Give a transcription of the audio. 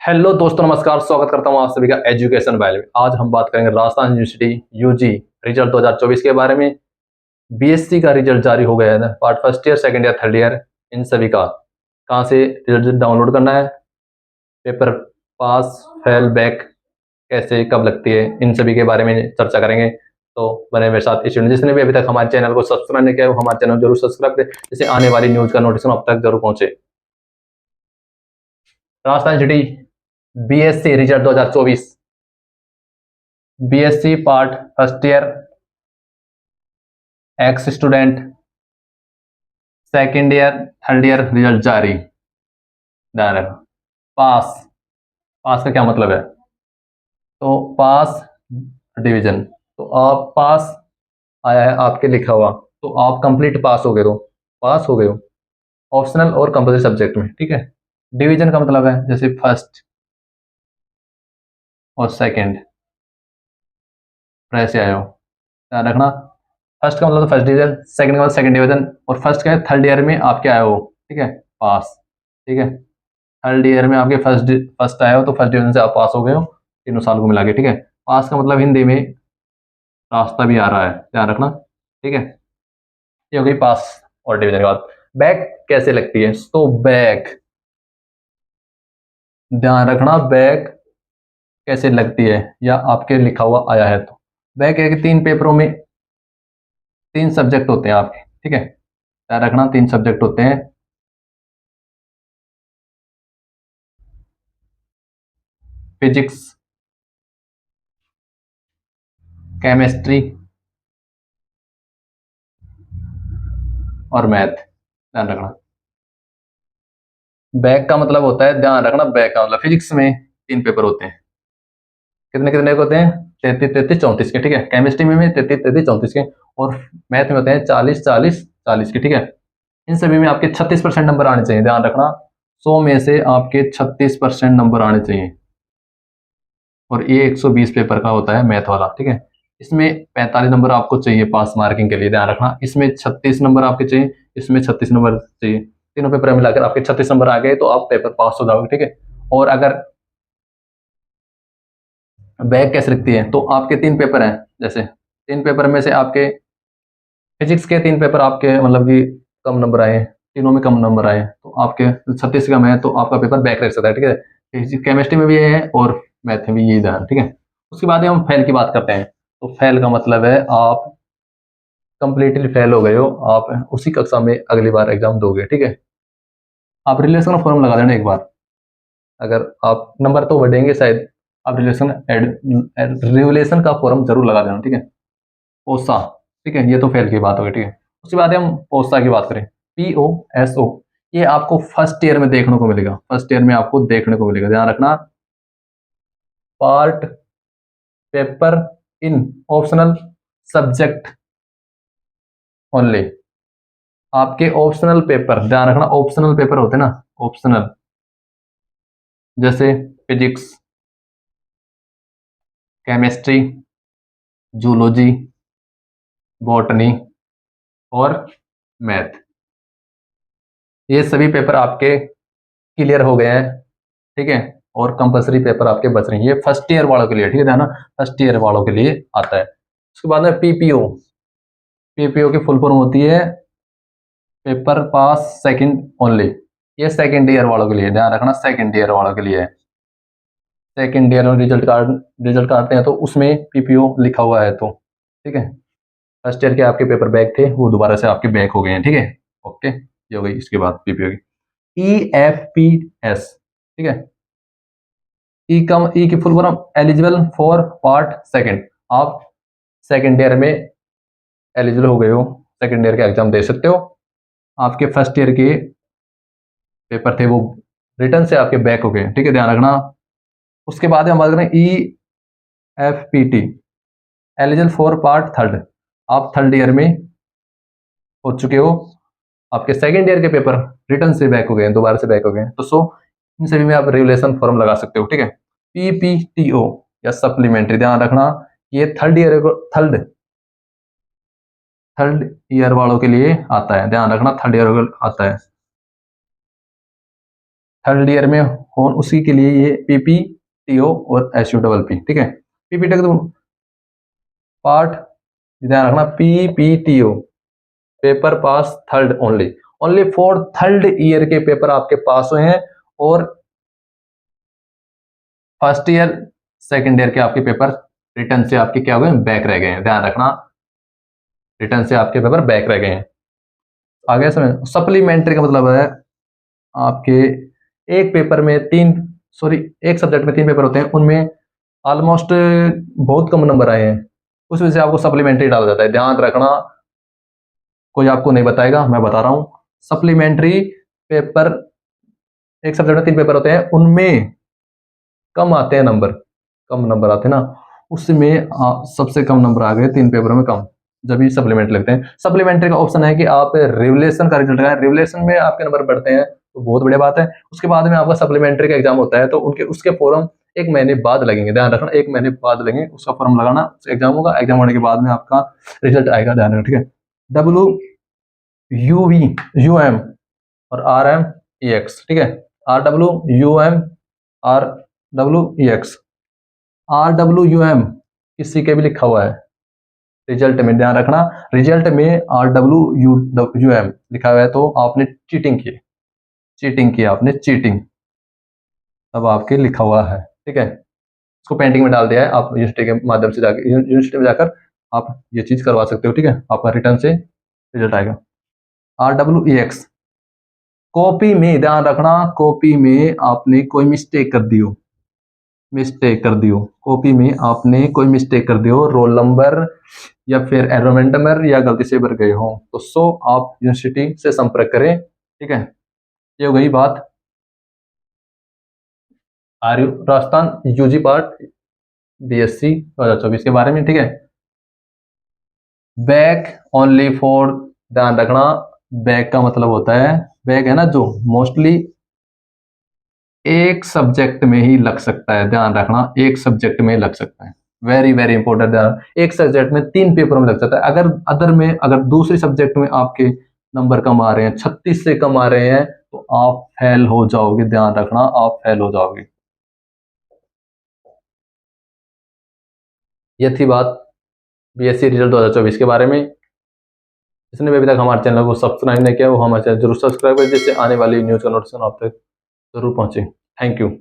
Hello दोस्तों, नमस्कार। स्वागत करता हूं आप सभी का एजुकेशन वाले में। आज हम बात करेंगे राजस्थान यूनिवर्सिटी यूजी रिजल्ट 2024 के बारे में। बीएससी का रिजल्ट जारी हो गया है ना, part first year, second year, third year, इन सभी का कहां से रिजल्ट डाउनलोड करना है, पेपर पास फेल बैक कैसे कब लगती है, इन सभी के बारे में चर्चा करेंगे। तो बने मेरे साथ इस वीडियो। जिसने भी अभी तक हमारे चैनल को सब्सक्राइब नहीं किया है वो हमारे चैनल जरूर सब्सक्राइब करें, जिससे आने वाली न्यूज का नोटिफिकेशन अब तक जरूर पहुंचे। Rajasthan university BSc result 2024, BSc part first year, x student, second year, third year result जारी। ध्यान रखना, पास। पास का क्या मतलब है? तो पास डिवीजन, तो आप पास आया है आपके लिखा हुआ, तो आप कंप्लीट पास हो गए हो, पास हो गए हो ऑप्शनल और कंपल्सरी सब्जेक्ट में। ठीक है। डिवीजन का मतलब है जैसे फर्स्ट और सेकंड, ऐसे आए हो। ध्यान रखना, फर्स्ट का मतलब तो फर्स्ट डिवीजन, सेकंड का मतलब सेकंड डिवीजन, और फर्स्ट का है थर्ड ईयर में आप क्या आए हो। ठीक है, पास। ठीक है, थर्ड ईयर में आपके फर्स्ट आए हो तो फर्स्ट डिवीजन से आप पास हो गए हो, तीनों साल को मिला के। ठीक है, पास का मतलब हिंदी में रास्ता भी आ रहा है, ध्यान रखना। ठीक है, ये हो गई पास और डिवीजन के बाद। बैक कैसे लगती है? तो बैक, ध्यान रखना, बैक कैसे लगती है या आपके लिखा हुआ आया है तो बैक है कि तीन पेपरों में तीन सब्जेक्ट होते हैं आपके। ठीक है, ध्यान रखना, तीन सब्जेक्ट होते हैं। फिजिक्स, केमिस्ट्री और मैथ। ध्यान रखना, बैक का मतलब होता है, ध्यान रखना, बैक का मतलब फिजिक्स में तीन पेपर होते हैं। कितने कितने के होते हैं? 33 33 34 के। ठीक है, केमिस्ट्री में भी 33 33 34 के, और मैथ में होते हैं 40 40 40 के। ठीक है, इन सभी में आपके 36% नंबर आने चाहिए। ध्यान रखना, 100 में से आपके 36% नंबर आने चाहिए। और ये 120 पेपर का होता है मैथ वाला। ठीक है, इसमें 45 नंबर आपको चाहिए पास मार्किंग के लिए। ध्यान रखना, इसमें 36 नंबर आपके चाहिए, इसमें 36 नंबर चाहिए। तीनों पेपर मिलाकर आपके 36 नंबर आ गए तो आप पेपर पास हो जाओगे। ठीक है, और अगर बैक कैसे लिखती है, तो आपके तीन पेपर हैं, जैसे तीन पेपर में से आपके फिजिक्स के तीन पेपर आपके मतलब कि कम नंबर आए, तीनों में कम नंबर आए, तो आपके 36 कम है तो आपका पेपर बैक रह सकता है। ठीक है, केमिस्ट्री में भी ये है और मैथ में भी यही है। ठीक है, उसके बाद हम फेल की बात करते हैं। तो फेल का मतलब है आप कंप्लीटली फेल हो गए हो, आप उसी कक्षा में अगली बार एग्जाम दोगे। ठीक है, आप रिलेशन का फॉर्म लगा देना एक बार, अगर आप नंबर तो बढ़ेंगे शायद, आप रिलेशन का फॉर्म जरूर लगा देना। ठीक है, ओसा। ठीक है, ये तो फेल की बात होगी। ठीक है, उसके बाद हम ओसा की बात करें, POSO, ये आपको फर्स्ट ईयर में देखने को मिलेगा, फर्स्ट ईयर में आपको देखने को मिलेगा। ध्यान रखना, part paper in optional subject only. आपके ऑप्शनल पेपर, ध्यान रखना, ऑप्शनल पेपर होते हैं ना, ऑप्शनल, जैसे फिजिक्स, केमिस्ट्री, जूलॉजी, बॉटनी और मैथ, ये सभी पेपर आपके क्लियर हो गए हैं। ठीक है, और कंपलसरी पेपर आपके बच रहे हैं। ये फर्स्ट ईयर वालों के लिए, ठीक है ना, फर्स्ट ईयर वालों के लिए आता है। उसके बाद में PPO, PPO की फुल फॉर्म होती है पेपर पास सेकंड ओनली। ये सेकंड ईयर वालों के लिए, ध्यान रखना, सेकंड ईयर वालों के लिए है। सेकंड ईयर में रिजल्ट काटते हैं तो उसमें PPO लिखा हुआ है तो। ठीक है, फर्स्ट ईयर के आपके पेपर बैक थे वो दोबारा से आपके बैक हो गए हैं। ठीक है, ओके, ये हो गई। इसके बाद PPO की EFPS। ठीक है, ई की full form eligible for part second. आप सेकंड ईयर में एलिजिबल हो गए हो, सेकंड ईयर का एग्जाम दे सकते हो। आपके फर्स्ट ईयर के पेपर थे वो रिटर्न से आपके बैक हो गए। ठीक है, ध्यान रखना। उसके बाद हम बात करें EFPT, eligible for part third. आप थर्ड ईयर में हो चुके हो, आपके सेकंड ईयर के पेपर रिटर्न से बैक हो गए, दोबारा से बैक हो गए, तो सो इन सभी में आप रेगुलेशन फॉर्म लगा सकते हो। ठीक है, PPTO या सप्लीमेंट्री, ध्यान रखना, ये थर्ड ईयर वालों के लिए आता है। ध्यान रखना, थर्ड ईयर आता है। थर्ड ईयर में हो उसी के लिए ये PPTO और SUPP, ठीक है। PPT तो पार्ट ध्यान रखना, PPTO paper pass third only for third year के पेपर आपके पास हुए हैं, और फर्स्ट ईयर सेकंड ईयर के आपके पेपर रिटर्न से आपके क्या हो गए, बैक रह गए हैं। ध्यान रखना, रिटर्न से आपके पेपर बैक रह गए हैं। आगे समझ। सप्लीमेंट्री का मतलब है आपके एक पेपर में एक सब्जेक्ट में 3 पेपर होते हैं, उनमें ऑलमोस्ट बहुत कम नंबर आए हैं, उस वजह से आपको सप्लीमेंट्री डाला जाता है। ध्यान रखना, कोई आपको नहीं बताएगा, मैं बता रहा हूं। सप्लीमेंट्री पेपर, एक सब्जेक्ट में 3 पेपर होते हैं, उनमें कम आते हैं नंबर, कम नंबर आते हैं ना, उसमें सबसे कम नंबर आ गए 3 पेपरों में कम, जब ये सप्लीमेंट्री लगते हैं। सप्लीमेंट्री का ऑप्शन है कि आप रिवलेशन का रिजल्ट लगाएं, रिवलेशन में आपके नंबर बढ़ते हैं तो बहुत बढ़िया बात है। उसके बाद में आपका सप्लीमेंट्री का एग्जाम होता है, तो उसके फॉर्म 1 महीने बाद लगेंगे। ध्यान रखना, 1 महीने बाद लगेंगे, उसका फॉर्म लगाना, एग्जाम होगा, एग्जाम होने के बाद में आपका रिजल्ट आएगा। ध्यान रखना, ठीक है। WUM और RMEX, ठीक है। RWUM RWUM किसी के भी लिखा हुआ है रिजल्ट में, ध्यान रखना, रिजल्ट में RWUM लिखा हुआ है तो आपने चीटिंग की आपने चीटिंग, अब आपके लिखा हुआ है, ठीक है। इसको पेंटिंग में डाल दिया है, आप यूनिवर्सिटी के माध्यम से जाकर यूनिवर्सिटी में जाकर आप ये चीज करवा सकते हो, ठीक है। आपका रिटर्न से रिजल्ट आएगा। RWEX कॉपी में, ध्यान रखना, कॉपी में आपने कोई मिस्टेक कर दियो, कॉपी में आपने कोई मिस्टेक कर दियो, रोल नंबर या फिर एनरोलमेंट नंबर या गलती से भर गए हो, तो आप यूनिवर्सिटी से संपर्क करें, ठीक है। ये हो गई बात आर्य राजस्थान UG पार्ट BSc 2024 के बारे में, ठीक है। बैक ओनली फॉर, ध्यान रखना, बैक का मतलब होता है, बैक है ना जो मोस्टली एक सब्जेक्ट में ही लग सकता है। ध्यान रखना, एक सब्जेक्ट में लग सकता है, वेरी वेरी इंपॉर्टेंट। ध्यान, एक सब्जेक्ट में 3 पेपरों में लग सकता है। अगर दूसरे सब्जेक्ट में आपके नंबर कम आ रहे हैं, 36 से कम आ रहे हैं, तो आप फेल हो जाओगे। ध्यान रखना, आप फेल हो जाओगे। ये थी बात BSc रिजल्ट 2024 के बारे में। जिसने भी अभी तक हमारे चैनल को सब्सक्राइब नहीं किया वो हमारे चैनल जरूर सब्सक्राइब करें, जिससे आने वाली न्यूज़ का नोटिफिकेशन आप तक जरूर पहुंचे। Thank you.